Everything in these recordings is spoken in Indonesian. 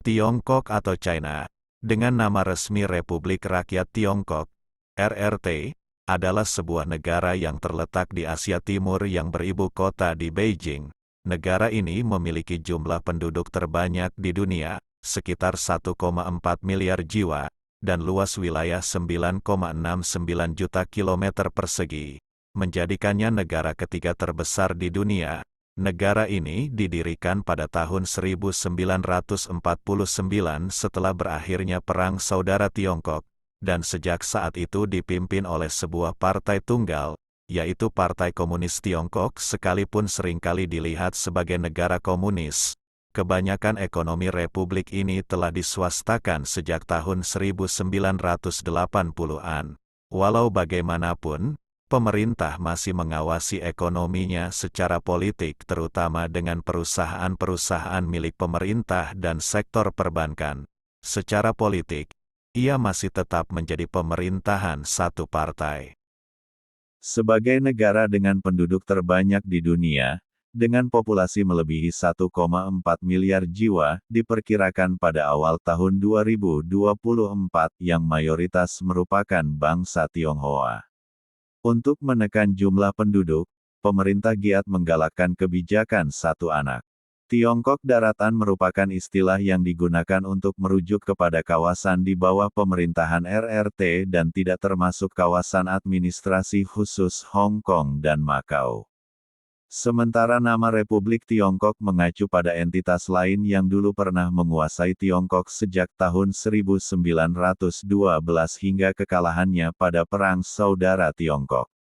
Tiongkok atau China, dengan nama resmi Republik Rakyat Tiongkok, RRT, adalah sebuah negara yang terletak di Asia Timur yang beribu kota di Beijing. Negara ini memiliki jumlah penduduk terbanyak di dunia, sekitar 1,4 miliar jiwa, dan luas wilayah 9,69 juta kilometer persegi, menjadikannya negara ketiga terbesar di dunia. Negara ini didirikan pada tahun 1949 setelah berakhirnya Perang Saudara Tiongkok, dan sejak saat itu dipimpin oleh sebuah partai tunggal, yaitu Partai Komunis Tiongkok. Sekalipun seringkali dilihat sebagai negara komunis, kebanyakan ekonomi republik ini telah diswastakan sejak tahun 1980-an. Walau bagaimanapun, pemerintah masih mengawasi ekonominya secara politik, terutama dengan perusahaan-perusahaan milik pemerintah dan sektor perbankan. Secara politik, ia masih tetap menjadi pemerintahan satu partai. Sebagai negara dengan penduduk terbanyak di dunia, dengan populasi melebihi 1,4 miliar jiwa, diperkirakan pada awal tahun 2024 yang mayoritas merupakan bangsa Tionghoa. Untuk menekan jumlah penduduk, pemerintah giat menggalakkan kebijakan satu anak. Tiongkok Daratan merupakan istilah yang digunakan untuk merujuk kepada kawasan di bawah pemerintahan RRT dan tidak termasuk kawasan administrasi khusus Hong Kong dan Makau. Sementara nama Republik Tiongkok mengacu pada entitas lain yang dulu pernah menguasai Tiongkok sejak tahun 1912 hingga kekalahannya pada Perang Saudara Tiongkok.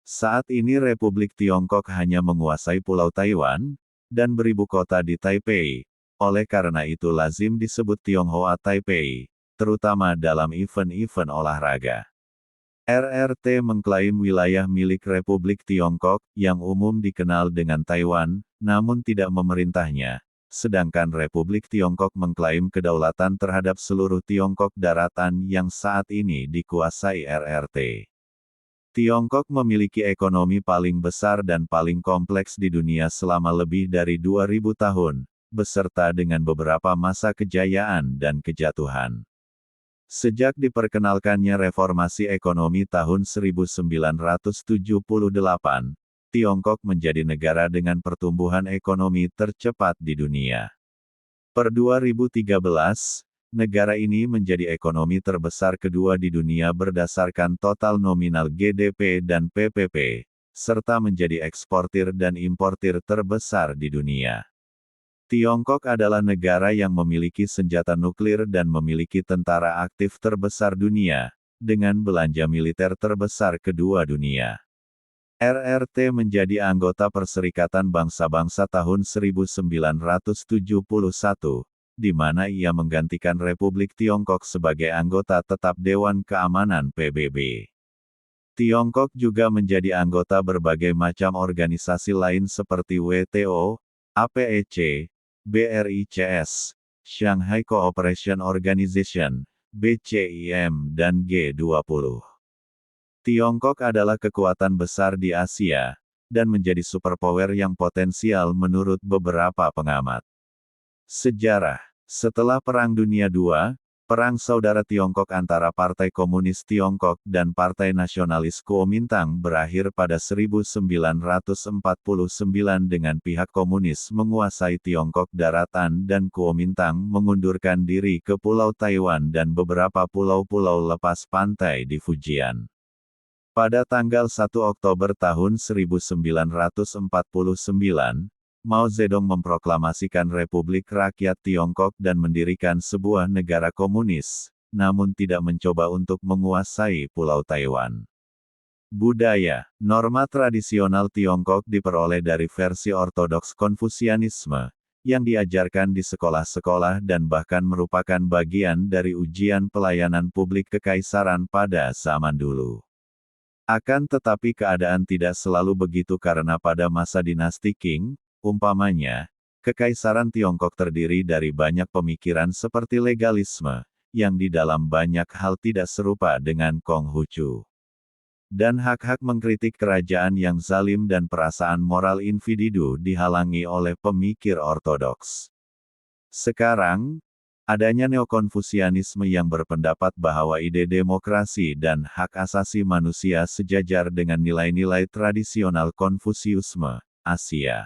Saat ini Republik Tiongkok hanya menguasai Pulau Taiwan, dan beribu kota di Taipei. Oleh karena itu lazim disebut Tionghoa Taipei, terutama dalam event-event olahraga. RRT mengklaim wilayah milik Republik Tiongkok, yang umum dikenal dengan Taiwan, namun tidak memerintahnya, sedangkan Republik Tiongkok mengklaim kedaulatan terhadap seluruh Tiongkok Daratan yang saat ini dikuasai RRT. Tiongkok memiliki ekonomi paling besar dan paling kompleks di dunia selama lebih dari 2000 tahun, beserta dengan beberapa masa kejayaan dan kejatuhan. Sejak diperkenalkannya reformasi ekonomi tahun 1978, Tiongkok menjadi negara dengan pertumbuhan ekonomi tercepat di dunia. Per 2013, negara ini menjadi ekonomi terbesar kedua di dunia berdasarkan total nominal GDP dan PPP, serta menjadi eksportir dan importir terbesar di dunia. Tiongkok adalah negara yang memiliki senjata nuklir dan memiliki tentara aktif terbesar dunia, dengan belanja militer terbesar kedua dunia. RRT menjadi anggota Perserikatan Bangsa-Bangsa tahun 1971, di mana ia menggantikan Republik Tiongkok sebagai anggota tetap Dewan Keamanan PBB. Tiongkok juga menjadi anggota berbagai macam organisasi lain seperti WTO, APEC, BRICS, Shanghai Cooperation Organization, BCIM dan G20. Tiongkok adalah kekuatan besar di Asia, dan menjadi superpower yang potensial menurut beberapa pengamat. Sejarah. Setelah Perang Dunia II, Perang Saudara Tiongkok antara Partai Komunis Tiongkok dan Partai Nasionalis Kuomintang berakhir pada 1949 dengan pihak komunis menguasai Tiongkok Daratan dan Kuomintang mengundurkan diri ke Pulau Taiwan dan beberapa pulau-pulau lepas pantai di Fujian. Pada tanggal 1 Oktober tahun 1949, Mao Zedong memproklamasikan Republik Rakyat Tiongkok dan mendirikan sebuah negara komunis, namun tidak mencoba untuk menguasai Pulau Taiwan. Budaya, norma tradisional Tiongkok diperoleh dari versi ortodoks Konfusianisme, yang diajarkan di sekolah-sekolah dan bahkan merupakan bagian dari ujian pelayanan publik kekaisaran pada zaman dulu. Akan tetapi keadaan tidak selalu begitu karena pada masa dinasti Qing, umpamanya, Kekaisaran Tiongkok terdiri dari banyak pemikiran seperti legalisme, yang di dalam banyak hal tidak serupa dengan Konghucu. Dan hak-hak mengkritik kerajaan yang zalim dan perasaan moral individu dihalangi oleh pemikir ortodoks. Sekarang, Adanya neokonfusianisme yang berpendapat bahwa ide demokrasi dan hak asasi manusia sejajar dengan nilai-nilai tradisional Konfusiusme, Asia.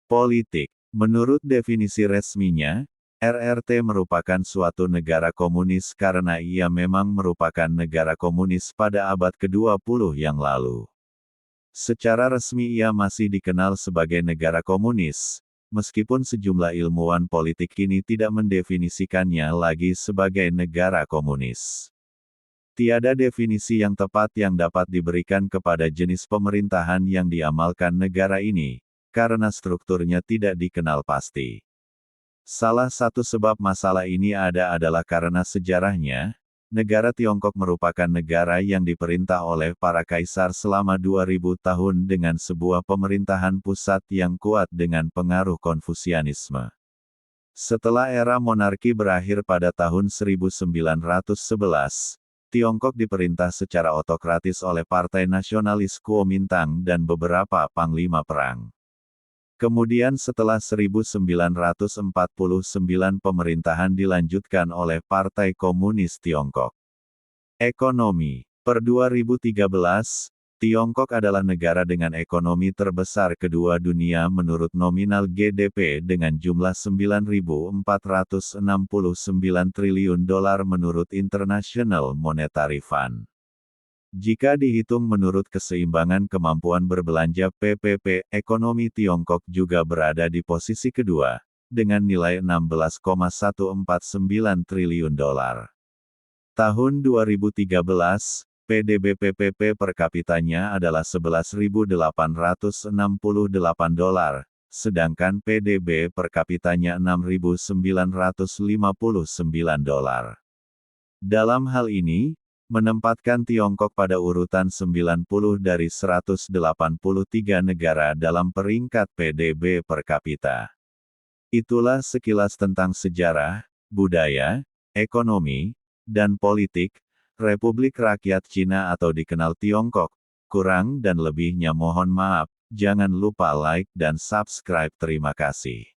Politik. Menurut definisi resminya, RRT merupakan suatu negara komunis karena ia memang merupakan negara komunis pada abad ke-20 yang lalu. Secara resmi ia masih dikenal sebagai negara komunis, meskipun sejumlah ilmuwan politik kini tidak mendefinisikannya lagi sebagai negara komunis. Tiada definisi yang tepat yang dapat diberikan kepada jenis pemerintahan yang diamalkan negara ini, karena strukturnya tidak dikenal pasti. Salah satu sebab masalah ini adalah karena sejarahnya, negara Tiongkok merupakan negara yang diperintah oleh para kaisar selama 2000 tahun dengan sebuah pemerintahan pusat yang kuat dengan pengaruh Konfusianisme. Setelah era monarki berakhir pada tahun 1911, Tiongkok diperintah secara otokratis oleh Partai Nasionalis Kuomintang dan beberapa panglima perang. Kemudian setelah 1949 pemerintahan dilanjutkan oleh Partai Komunis Tiongkok. Ekonomi. Per 2013, Tiongkok adalah negara dengan ekonomi terbesar kedua dunia menurut nominal GDP dengan jumlah 9.469 triliun dolar menurut International Monetary Fund. Jika dihitung menurut keseimbangan kemampuan berbelanja PPP, ekonomi Tiongkok juga berada di posisi kedua, dengan nilai 16,149 triliun dolar. Tahun 2013, PDB PPP per kapitanya adalah 11.868 dolar, sedangkan PDB per kapitanya 6.959 dolar. Dalam hal ini, menempatkan Tiongkok pada urutan 90 dari 183 negara dalam peringkat PDB per kapita. Itulah sekilas tentang sejarah, budaya, ekonomi, dan politik Republik Rakyat Cina atau dikenal Tiongkok. Kurang dan lebihnya mohon maaf, jangan lupa like dan subscribe. Terima kasih.